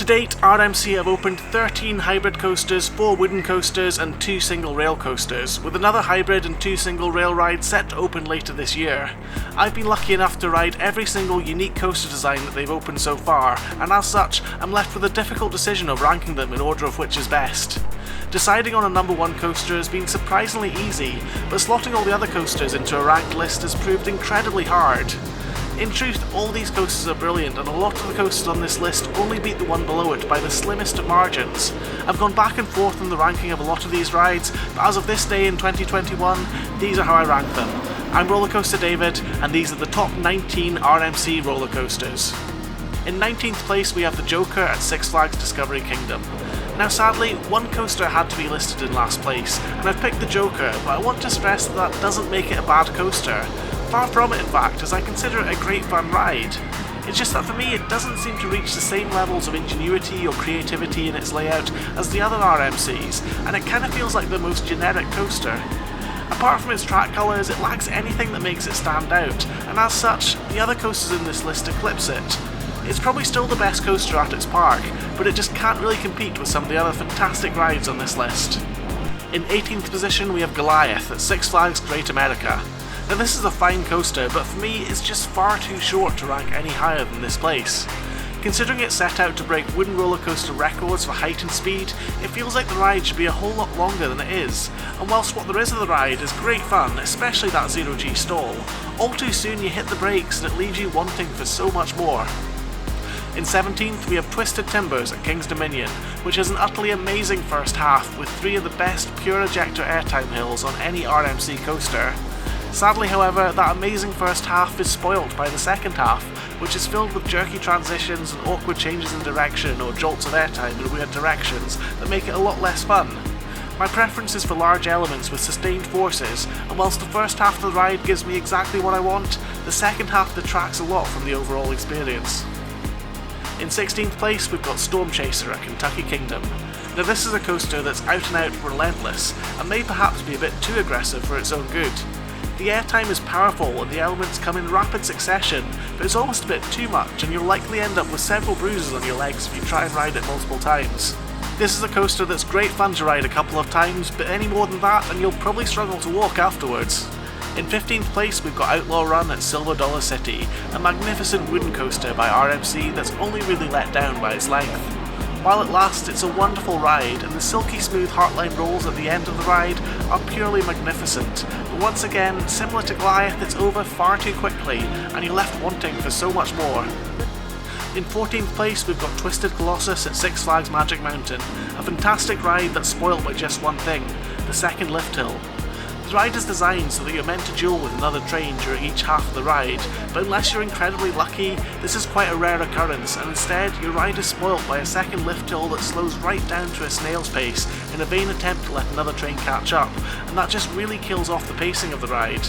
To date, RMC have opened 13 hybrid coasters, 4 wooden coasters and 2 single rail coasters, with another hybrid and 2 single rail rides set to open later this year. I've been lucky enough to ride every single unique coaster design that they've opened so far, and as such, I'm left with a difficult decision of ranking them in order of which is best. Deciding on a number 1 coaster has been surprisingly easy, but slotting all the other coasters into a ranked list has proved incredibly hard. In truth, all these coasters are brilliant, and a lot of the coasters on this list only beat the one below it by the slimmest of margins. I've gone back and forth on the ranking of a lot of these rides, but as of this day in 2021, these are how I rank them. I'm Rollercoaster David, and these are the top 19 RMC roller coasters. In 19th place we have the Joker at Six Flags Discovery Kingdom. Now sadly, one coaster had to be listed in last place, and I've picked the Joker, but I want to stress that that doesn't make it a bad coaster. Far from it in fact, as I consider it a great fun ride. It's just that for me it doesn't seem to reach the same levels of ingenuity or creativity in its layout as the other RMCs, and it kind of feels like the most generic coaster. Apart from its track colours, it lacks anything that makes it stand out, and as such, the other coasters in this list eclipse it. It's probably still the best coaster at its park, but it just can't really compete with some of the other fantastic rides on this list. In 18th position we have Goliath at Six Flags Great America. Now this is a fine coaster, but for me it's just far too short to rank any higher than this place. Considering it set out to break wooden roller coaster records for height and speed, it feels like the ride should be a whole lot longer than it is, and whilst what there is of the ride is great fun, especially that 0G stall, all too soon you hit the brakes and it leaves you wanting for so much more. In 17th we have Twisted Timbers at King's Dominion, which has an utterly amazing first half with 3 of the best pure ejector airtime hills on any RMC coaster. Sadly however, that amazing first half is spoilt by the second half, which is filled with jerky transitions and awkward changes in direction or jolts of airtime in weird directions that make it a lot less fun. My preference is for large elements with sustained forces, and whilst the first half of the ride gives me exactly what I want, the second half detracts a lot from the overall experience. In 16th place we've got Storm Chaser at Kentucky Kingdom. Now this is a coaster that's out and out relentless, and may perhaps be a bit too aggressive for its own good. The airtime is powerful and the elements come in rapid succession, but it's almost a bit too much and you'll likely end up with several bruises on your legs if you try and ride it multiple times. This is a coaster that's great fun to ride a couple of times, but any more than that and you'll probably struggle to walk afterwards. In 15th place we've got Outlaw Run at Silver Dollar City, a magnificent wooden coaster by RMC that's only really let down by its length. While it lasts, it's a wonderful ride, and the silky smooth heartline rolls at the end of the ride are purely magnificent, but once again, similar to Goliath, it's over far too quickly, and you're left wanting for so much more. In 14th place we've got Twisted Colossus at Six Flags Magic Mountain, a fantastic ride that's spoilt by just one thing, the second lift hill. The ride is designed so that you're meant to duel with another train during each half of the ride, but unless you're incredibly lucky, this is quite a rare occurrence, and instead your ride is spoilt by a second lift hill that slows right down to a snail's pace in a vain attempt to let another train catch up, and that just really kills off the pacing of the ride.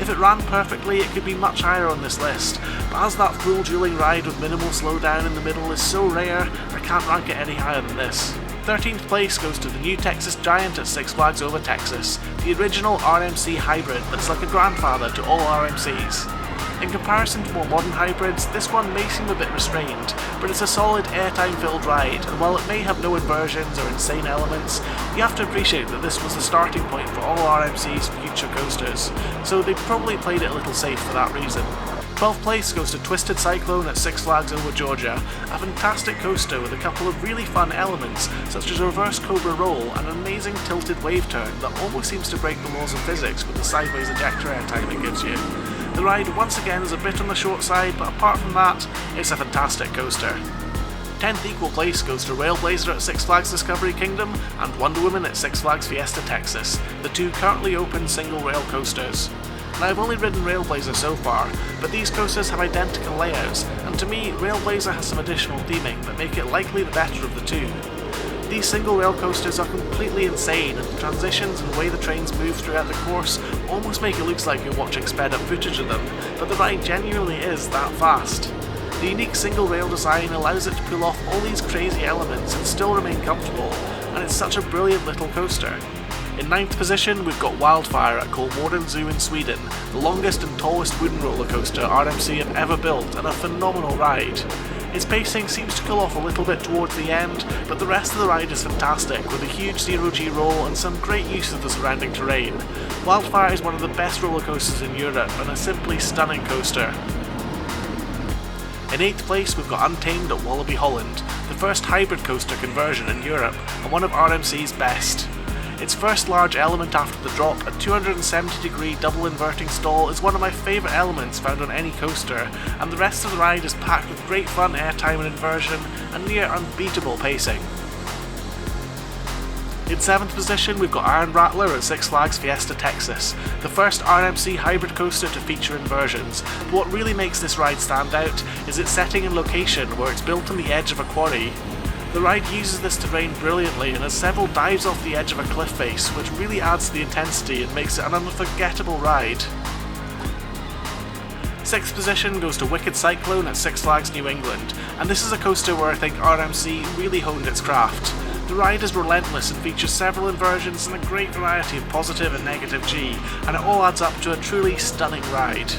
If it ran perfectly it could be much higher on this list, but as that full dueling ride with minimal slowdown in the middle is so rare, I can't rank it any higher than this. 13th place goes to the New Texas Giant at Six Flags Over Texas, the original RMC hybrid that's like a grandfather to all RMCs. In comparison to more modern hybrids, this one may seem a bit restrained, but it's a solid airtime filled ride, and while it may have no inversions or insane elements, you have to appreciate that this was the starting point for all RMC's future coasters, so they probably played it a little safe for that reason. 12th place goes to Twisted Cyclone at Six Flags Over Georgia, a fantastic coaster with a couple of really fun elements such as a reverse cobra roll and an amazing tilted wave turn that almost seems to break the laws of physics with the sideways ejector airtime it gives you. The ride once again is a bit on the short side, but apart from that, it's a fantastic coaster. 10th equal place goes to Railblazer at Six Flags Discovery Kingdom and Wonder Woman at Six Flags Fiesta Texas, the 2 currently open single rail coasters. Now I've only ridden Railblazer so far, but these coasters have identical layouts, and to me Railblazer has some additional theming that make it likely the better of the 2. These single rail coasters are completely insane, and the transitions and the way the trains move throughout the course almost make it look like you're watching sped up footage of them, but the ride genuinely is that fast. The unique single rail design allows it to pull off all these crazy elements and still remain comfortable, and it's such a brilliant little coaster. In 9th position we've got WILDFIRE at Kolmården Zoo in Sweden, the longest and tallest wooden roller coaster RMC have ever built and a phenomenal ride. Its pacing seems to cool off a little bit towards the end, but the rest of the ride is fantastic, with a huge 0G roll and some great use of the surrounding terrain. WILDFIRE is one of the best roller coasters in Europe and a simply stunning coaster. In 8th place we've got UNTAMED at Walibi Holland, the first hybrid coaster conversion in Europe and one of RMC's best. Its first large element after the drop, a 270-degree double inverting stall, is one of my favourite elements found on any coaster, and the rest of the ride is packed with great fun airtime and inversion and near unbeatable pacing. In 7th position we've got RATTLER at Six Flags Fiesta Texas, the first RMC hybrid coaster to feature inversions, but what really makes this ride stand out is its setting and location, where it's built on the edge of a quarry. The ride uses this terrain brilliantly and has several dives off the edge of a cliff face, which really adds to the intensity and makes it an unforgettable ride. 6th position goes to Wicked Cyclone at Six Flags New England, and this is a coaster where I think RMC really honed its craft. The ride is relentless and features several inversions and a great variety of positive and negative G, and it all adds up to a truly stunning ride.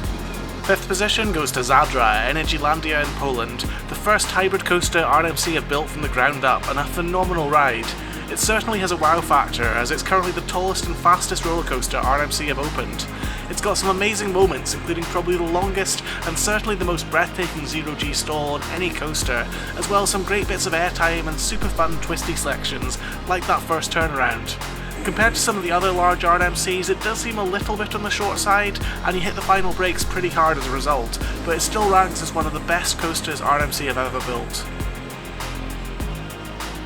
5th position goes to ZADRA at Energylandia in Poland, the first hybrid coaster RMC have built from the ground up, and a phenomenal ride. It certainly has a wow factor, as it's currently the tallest and fastest roller coaster RMC have opened. It's got some amazing moments, including probably the longest and certainly the most breathtaking 0G stall on any coaster, as well as some great bits of airtime and super fun twisty sections, like that first turnaround. Compared to some of the other large RMCs, it does seem a little bit on the short side, and you hit the final brakes pretty hard as a result, but it still ranks as one of the best coasters RMC have ever built.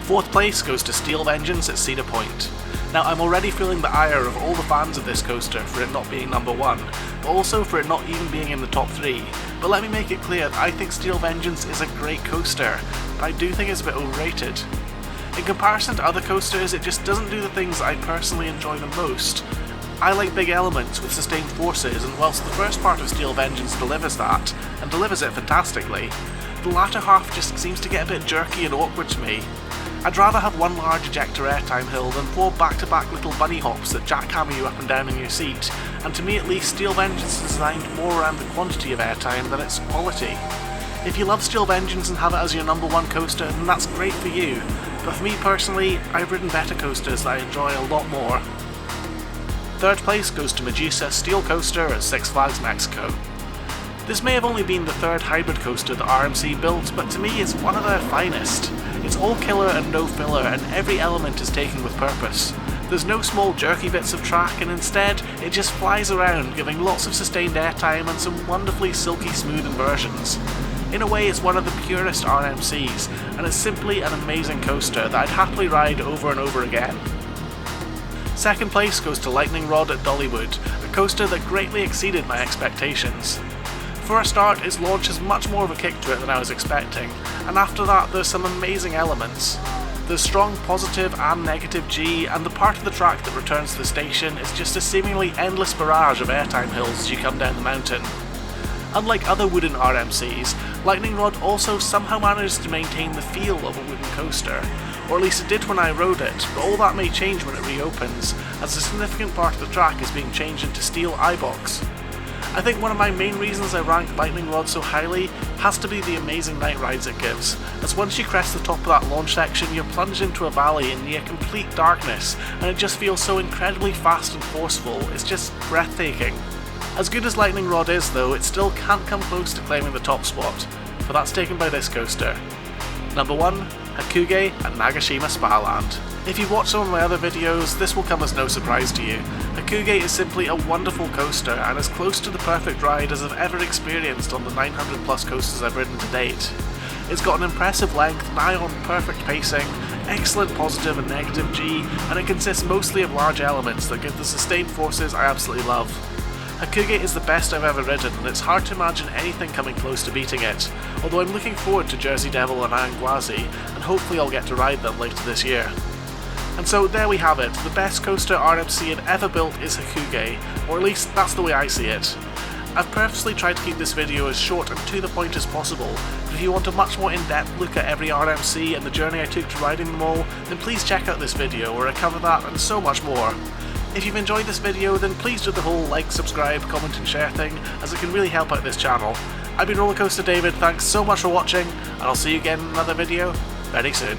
4th place goes to Steel Vengeance at Cedar Point. Now, I'm already feeling the ire of all the fans of this coaster for it not being number 1, but also for it not even being in the top 3, but let me make it clear that I think Steel Vengeance is a great coaster, but I do think it's a bit overrated. In comparison to other coasters, it just doesn't do the things I personally enjoy the most. I like big elements with sustained forces, and whilst the first part of Steel Vengeance delivers that, and delivers it fantastically, the latter half just seems to get a bit jerky and awkward to me. I'd rather have one large ejector airtime hill than 4 back-to-back little bunny hops that jackhammer you up and down in your seat, and to me at least Steel Vengeance is designed more around the quantity of airtime than its quality. If you love Steel Vengeance and have it as your number 1 coaster, then that's great for you, but for me personally, I've ridden better coasters that I enjoy a lot more. 3rd place goes to MEDUSA Steel Coaster at Six Flags Mexico. This may have only been the 3rd hybrid coaster that RMC built, but to me it's one of their finest. It's all killer and no filler, and every element is taken with purpose. There's no small jerky bits of track, and instead it just flies around, giving lots of sustained airtime and some wonderfully silky smooth inversions. In a way, it's one of the purest RMCs, and it's simply an amazing coaster that I'd happily ride over and over again. 2nd place goes to Lightning Rod at Dollywood, a coaster that greatly exceeded my expectations. For a start, its launch has much more of a kick to it than I was expecting, and after that there's some amazing elements. There's strong positive and negative G, and the part of the track that returns to the station is just a seemingly endless barrage of airtime hills as you come down the mountain. Unlike other wooden RMCs, Lightning Rod also somehow manages to maintain the feel of a wooden coaster, or at least it did when I rode it, but all that may change when it reopens, as a significant part of the track is being changed into steel eye-box. I think one of my main reasons I rank Lightning Rod so highly has to be the amazing night rides it gives, as once you crest the top of that launch section you're plunged into a valley in near complete darkness, and it just feels so incredibly fast and forceful, it's just breathtaking. As good as Lightning Rod is though, it still can't come close to claiming the top spot, for that's taken by this coaster. Number 1, HAKAUGEI at Nagashima Spaland. If you've watched some of my other videos, this will come as no surprise to you. HAKAUGEI is simply a wonderful coaster and as close to the perfect ride as I've ever experienced on the 900 plus coasters I've ridden to date. It's got an impressive length, nigh on perfect pacing, excellent positive and negative G, and it consists mostly of large elements that give the sustained forces I absolutely love. HAKAUGEI is the best I've ever ridden, and it's hard to imagine anything coming close to beating it, although I'm looking forward to Jersey Devil and Anguazi, and hopefully I'll get to ride them later this year. And so there we have it, the best coaster RMC had ever built is HAKAUGEI, or at least that's the way I see it. I've purposely tried to keep this video as short and to the point as possible, but if you want a much more in-depth look at every RMC and the journey I took to riding them all, then please check out this video where I cover that and so much more. If you've enjoyed this video, then please do the whole like, subscribe, comment and share thing, as it can really help out this channel. I've been Rollercoaster David, thanks so much for watching, and I'll see you again in another video very soon.